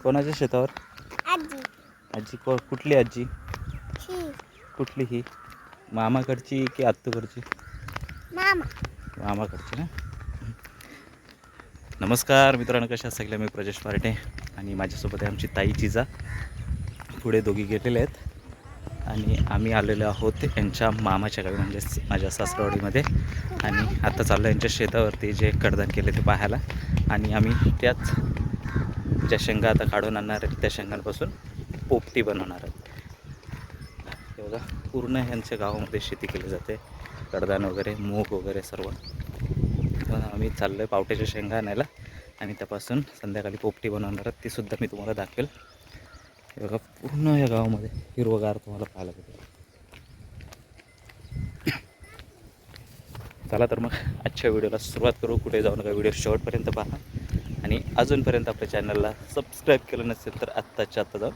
कोणाच्या शेतावर? आजी. आजी कुठली आजी? कुठली ही? मामाकडची की आत्तूकडची? मामा. मामाकडची ना. नमस्कार मित्रांनो, कशा सगळ्या? मी प्रजेश पार्टे आणि माझ्यासोबत आहे आमची ताई चिजा. पुढे दोघी गेलेले आहेत आणि आम्ही आलेलो आहोत यांच्या मामाच्या गावी, म्हणजेच माझ्या सासरवाडीमध्ये. आणि आता चाललो यांच्या शेतावरती जे कडधान केले ते पाहायला. आणि आम्ही त्याच ज्या शेंगा आता काढून आणणार आहेत त्या शेंगांपासून पोपटी बनवणार आहेत. हे बघा, पूर्ण ह्यांच्या गावामध्ये शेती केली जाते, कडधान वगैरे, मूग वगैरे सर्व. आम्ही चाललो आहे पावट्याच्या शेंगा आणायला आणि त्यापासून संध्याकाळी पोपटी बनवणार आहेत, तीसुद्धा मी तुम्हाला दाखवेल. हे बघा, पूर्ण या गावामध्ये हिरवगार तुम्हाला पाहायला भेटेल. चला तर मग आजच्या व्हिडिओला सुरुवात करू. कुठे जाऊ नका, व्हिडिओ शेवटपर्यंत पहा. आणि अजूनपर्यंत आपल्या चॅनलला सबस्क्राईब केलं नसेल तर आत्ताच्या आत्ता जाऊन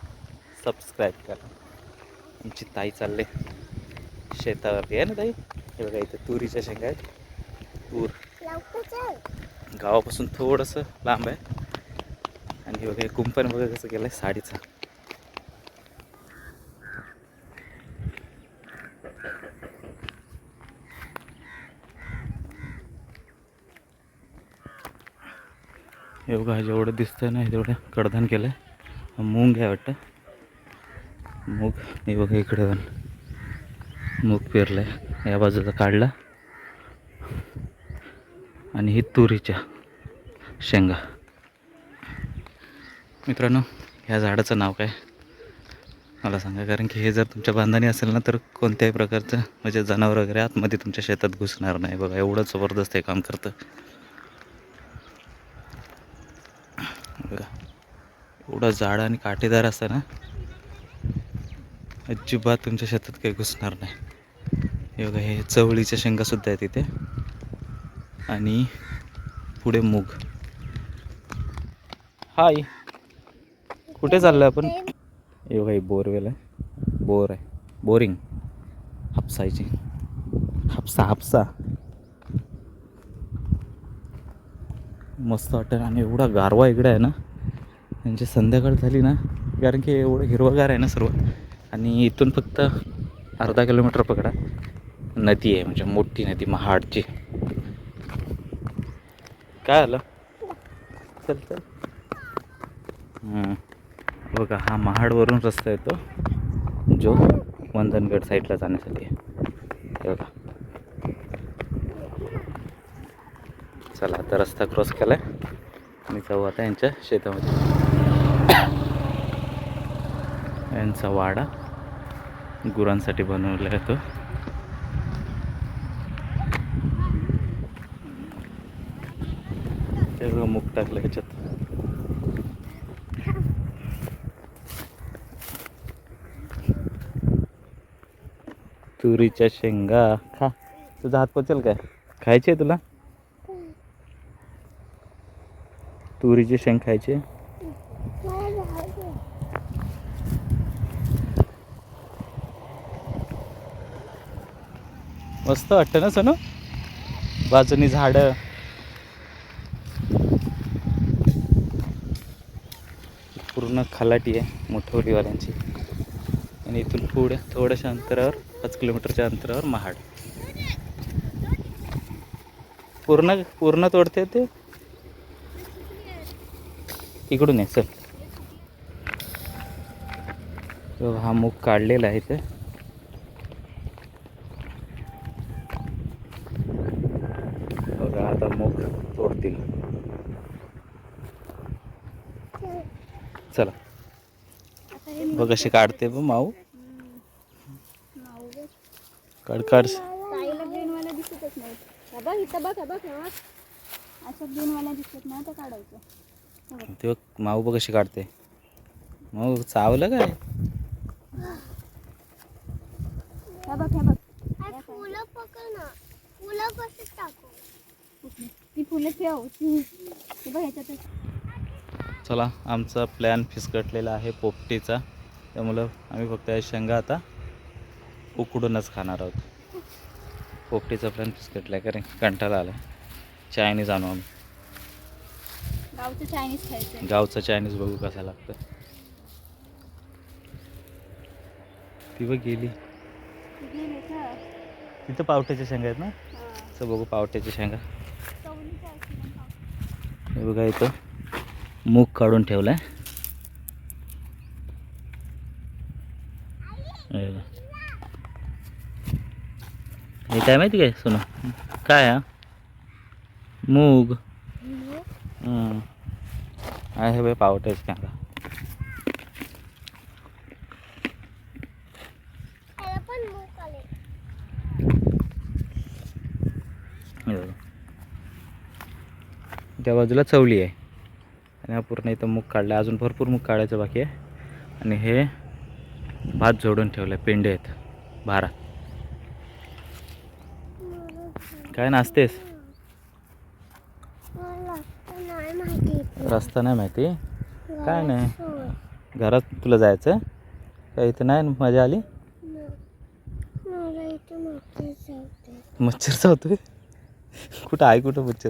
सबस्क्राईब करा. आमची ताई चालले शेतावरती आहे ना ताई. हे बघा, इथे तुरीच्या शेंगा आहेत. तूर गावापासून थोडंसं लांब आहे. आणि हे बघा, कुंपण बघा कसं केलं आहे साडीचं. हे बघा, जेवढं दिसतंय ना तेवढं कडधान केलं आहे. मूग आहे वाटतं, मूग. हे बघा, इकडे पण मूग पेरलं आहे, या बाजूला काढला. आणि ही तुरीच्या शेंगा. मित्रांनो, ह्या झाडाचं नाव काय मला सांगा, कारण की हे जर तुमच्या बांधाने असेल ना तर कोणत्याही प्रकारचं म्हणजे जनावर वगैरे आतमध्ये तुमच्या शेतात घुसणार नाही. बघा, एवढं जबरदस्त हे काम करतं. बघा, एवढं झाड आणि काटेदार असतं ना, अजिबात तुमच्या शेतात काही घुसणार नाही. हे बघा, हे चवळीच्या शेंगासुद्धा आहेत इथे. आणि पुढे मूग. हाय, कुठे चाललं आपण? हे बघा, बोरवेल आहे, बोर आहे, बोरिंग हापसायची. हापसा मस्त वाटतं. आणि एवढा गारवा इकडे आहे ना, म्हणजे संध्याकाळ झाली ना, कारण की एवढं हिरवगार आहे ना सर्व. आणि इथून फक्त अर्धा किलोमीटर पकडा, नदी आहे, म्हणजे मोठी नदी, महाडची. काय आलं? चल चल. बघा, हा महाडवरून रस्ता येतो जो वंदनगड साईडला जाण्यासाठी आहे. बघा, चला आता रस्ता क्रॉस केला आहे आणि जाऊ आता यांच्या शेतामध्ये. यांचा वाडा गुरांसाठी बनवला आहे तो. सगळं मूग टाकलं ह्याच्यात. तुरीच्या शेंगा खा. तुझा हात पचल काय? खायची आहे तुला? तुरीची शेंग खायची? मस्त वाटतं ना सोनू, बाजूनी झाडं. पूर्ण खलाटी आहे मोठवडीवाल्यांची. आणि इथून पुढे थोड्याशा अंतरावर, 5 किलोमीटरच्या अंतरावर महाड. पूर्ण तोडते ते इकडून आहे. चल, तो हा मूग काढलेला आहे ते. बघा, आता मूग तोडतील. चला, बघ कशी काढते बघ माऊ. काढ काढ. ताईला ग्रीनवाला दिसतच नाही. बघ इथं, बघ बघ बघ, असं ग्रीनवाला दिसत नाही तर काढायचं. ते माऊ बघ कशी काढते. माऊ चावलं काय? हे बघ, हे बघ, फुलं पकड ना. फुलं कसं टाकू? ती फुलं ठेव. ती बघ ह्याच्यात. चला, आमचा प्लॅन फिसकटलेला आहे पोपटीचा, त्यामुळं आम्ही फक्त या शेंगा आता उकडूनच खाणार आहोत. पोपटीचा प्लॅन फिसकटला आहे, कारण कंटाळा आला. चायनीज आणू आम्ही. गावचं चायनीज खायचं. गावचं चायनीज बघू कसा लागतं. ती बघ गेली. तिथं पावट्याच्या शेंगा आहेत ना. असं बघू पावट्याच्या शेंगा. हे बघा इथं मूग काढून ठेवलाय. हे बघा. हे काय माहिती काय सोनू काय हा मूग आहे बाई पावट्याच्या शेंगा. हे बघा. त्या बाजूला चवली आहे आणि हा पूर्ण इथं मूग काढला. अजून भरपूर मूग काढायचं बाकी आहे. आणि हे भात जोडून ठेवलं आहे. पेंडे आहेत भारा. काय नाचतेस? रस्ता नाही माहिती. काय नाही घरात तुला जायचं काय? इथं नाही मजा आली. मच्छर चावतोय. कुठं आहे कुठं मच्छर?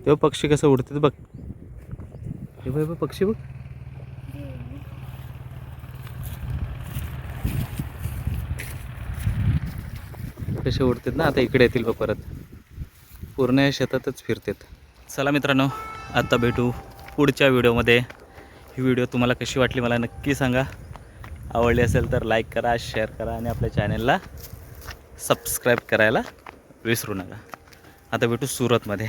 तेव्हा पक्षी कसं उडतात बघ. हे बघ पक्षी बघ. कसे उडतात ना. आता इकडे येतील बघ परत. पूर्ण शेतातच फिरतात. चला मित्रांनो आता भेटू पुढच्या व्हिडिओमध्ये. ही व्हिडिओ तुम्हाला कशी वाटली मला नक्की सांगा. आवडली असेल तर लाईक करा, शेअर करा आणि आपल्या चॅनलला सबस्क्राईब करायला विसरू नका. आता भेटू सुरतमध्ये.